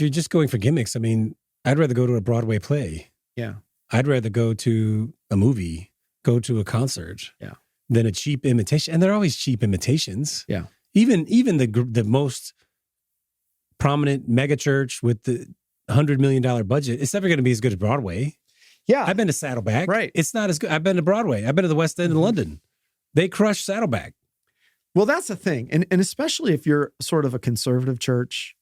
you're just going for gimmicks, I mean, I'd rather go to a Broadway play. Yeah. I'd rather go to a movie, go to a concert, Yeah, than a cheap imitation. And they're always cheap imitations. Yeah. Even the most prominent mega church with the $100 million budget, it's never going to be as good as Broadway. Yeah. I've been to Saddleback. Right. It's not as good. I've been to Broadway. I've been to the West End in London. They crush Saddleback. Well, that's the thing. And especially if you're sort of a conservative church,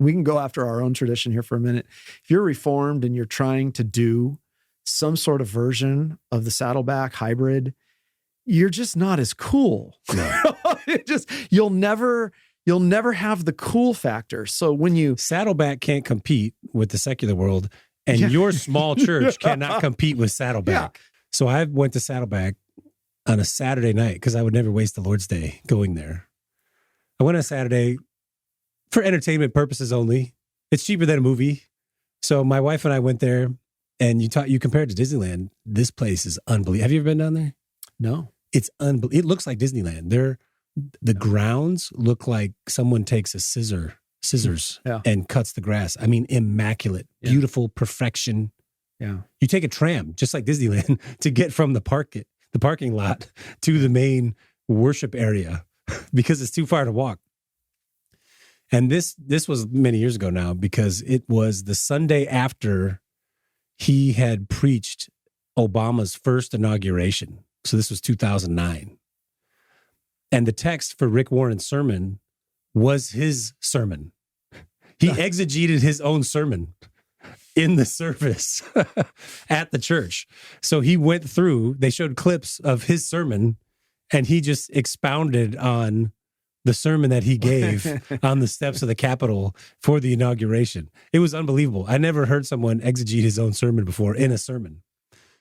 we can go after our own tradition here for a minute. If you're Reformed and you're trying to do some sort of version of the Saddleback hybrid, you're just not as cool. No. You'll never have the cool factor. So when you Saddleback can't compete with the secular world, and your small church cannot compete with Saddleback. Yeah. So I went to Saddleback on a Saturday night because I would never waste the Lord's Day going there. I went on Saturday for entertainment purposes only. It's cheaper than a movie. So my wife and I went there, and you compare it to Disneyland. This place is unbelievable. Have you ever been down there? No. It's unbelievable. It looks like Disneyland. The grounds look like someone takes a scissors and cuts the grass. I mean, immaculate, beautiful perfection. Yeah. You take a tram, just like Disneyland, to get from the parking lot to the main worship area because it's too far to walk. And this was many years ago now, because it was the Sunday after he had preached Obama's first inauguration. So this was 2009. And the text for Rick Warren's sermon was his sermon. He exegeted his own sermon in the service at the church. So he went through, they showed clips of his sermon, and he just expounded on the sermon that he gave on the steps of the Capitol for the inauguration. It was unbelievable. I never heard someone exegete his own sermon before in a sermon.